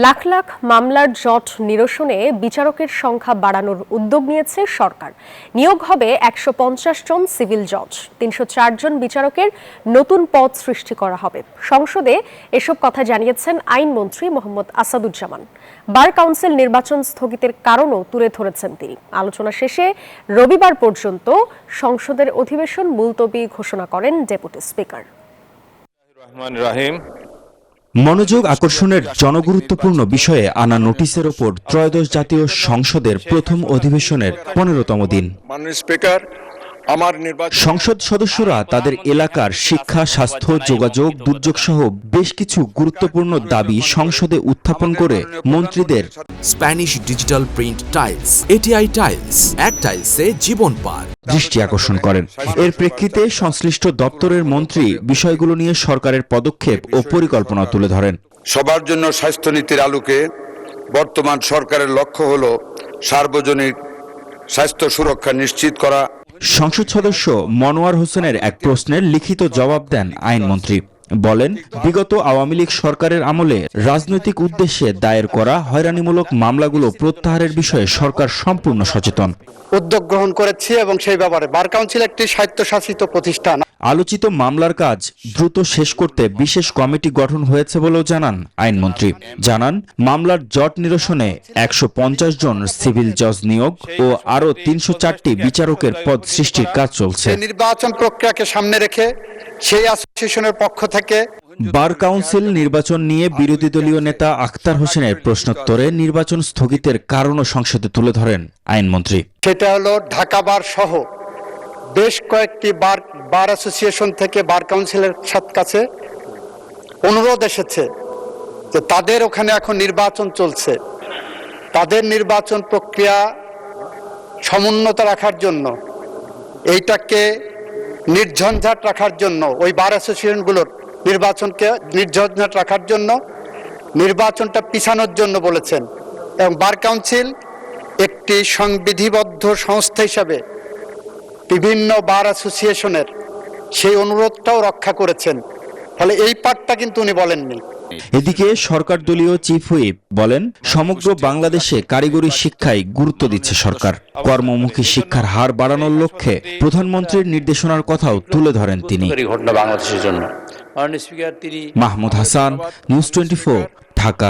লাখ লাখ মামলার জট নিরসনে বিচারকের সংখ্যা বাড়ানোর উদ্যোগ নিয়েছে সরকার। নিয়োগ হবে ১৫০ জন সিভিল জজ, ৩০৪ জন বিচারকের নতুন পদ সৃষ্টি করা হবে। সংসদে এসব কথা জানিয়েছেন আইনমন্ত্রী মোহাম্মদ আসাদুজ্জামান। বার কাউন্সিল নির্বাচন স্থগিতের কারণও তুলে ধরেছেন তিনি। আলোচনা শেষে রবিবার পর্যন্ত সংসদের অধিবেশন মুলতবি ঘোষণা করেন ডেপুটি স্পিকার। মনোযোগ আকর্ষণের জনগুরুত্বপূর্ণ বিষয়ে আনা নোটিশের ওপর ত্রয়োদশ জাতীয় সংসদের প্রথম অধিবেশনের ১৫তম দিন। সংসদ সদস্যরা তাদের এলাকার শিক্ষা, স্বাস্থ্য, যোগাযোগ, দুর্যোগ সহ বেশ কিছু গুরুত্বপূর্ণ দাবি সংসদে উত্থাপন করে মন্ত্রীদের Spanish digital print tiles, ATI tiles, এক টাইলসে জীবন পার দৃষ্টি আকর্ষণ করেন। এর প্রেক্ষিতে সংশ্লিষ্ট দপ্তরের মন্ত্রী বিষয়গুলো নিয়ে সরকারের পদক্ষেপ ও পরিকল্পনা তুলে ধরেন। সবার জন্য স্বাস্থ্য নীতির আলোকে বর্তমান সরকারের লক্ষ্য হল সার্বজনীন স্বাস্থ্য সুরক্ষা নিশ্চিত করা। সংসদ সদস্য মনোয়ার হোসেনের এক প্রশ্নের লিখিত জবাব দেন আইনমন্ত্রী। বলেন, বিগত আওয়ামী লীগ সরকারের আমলে রাজনৈতিক উদ্দেশ্যে দায়ের করা হয়রানিমূলক মামলাগুলো প্রত্যাহারের বিষয়ে সরকার সম্পূর্ণ সচেতন। উদ্যোগ গ্রহণ করেছি এবং সেই ব্যাপারে বার কাউন্সিল একটি স্বায়ত্তশাসিত প্রতিষ্ঠান। আলোচিত মামলার কাজ দ্রুত শেষ করতে বিশেষ কমিটি গঠন হয়েছে বলেও জানান আইনমন্ত্রী। জানান, মামলার জট নিরসনে ১৫০ জন সিভিল জজ নিয়োগ ও আরও ৩০৪টি বিচারকের পদ সৃষ্টির কাজ চলছে। নির্বাচন প্রক্রিয়াকে সামনে রেখে সেই অ্যাসোসিয়েশনের পক্ষ থেকে বার কাউন্সিল নির্বাচন নিয়ে বিরোধী দলীয় নেতা আখতার হোসেনের প্রশ্নোত্তরে নির্বাচন স্থগিতের কারণও সংসদে তুলে ধরেন আইনমন্ত্রী। সেটা হলো ঢাকা বার সহ বেশ কয়েকটি বার অ্যাসোসিয়েশন থেকে বার কাউন্সিলের কাছে অনুরোধ এসেছে যে তাদের ওখানে এখন নির্বাচন চলছে, তাদের নির্বাচন প্রক্রিয়া সমুন্নত রাখার জন্য, এইটাকে নির্ঝঞ্ঝাট রাখার জন্য, ওই বার অ্যাসোসিয়েশনগুলোর নির্বাচনকে নির্ঝঞ্ঝাট রাখার জন্য নির্বাচনটা পিছানোর জন্য বলেছেন। এবং বার কাউন্সিল একটি সংবিধিবদ্ধ সংস্থা হিসাবে বিভিন্ন বার অ্যাসোসিয়েশনের সেই অনুরোধটাও রক্ষা করেছেন। ফলে এই পার্টটা কিন্তু উনি বলেননি। এদিকে সরকার দলীয় চিফ হুইপ বলেন, সমগ্র বাংলাদেশে কারিগরি শিক্ষায় গুরুত্ব দিচ্ছে সরকার। কর্মমুখী শিক্ষার হার বাড়ানোর লক্ষ্যে প্রধানমন্ত্রীর নির্দেশনার কথাও তুলে ধরেন তিনি। মাহমুদ হাসান, নিউজ 24, ঢাকা।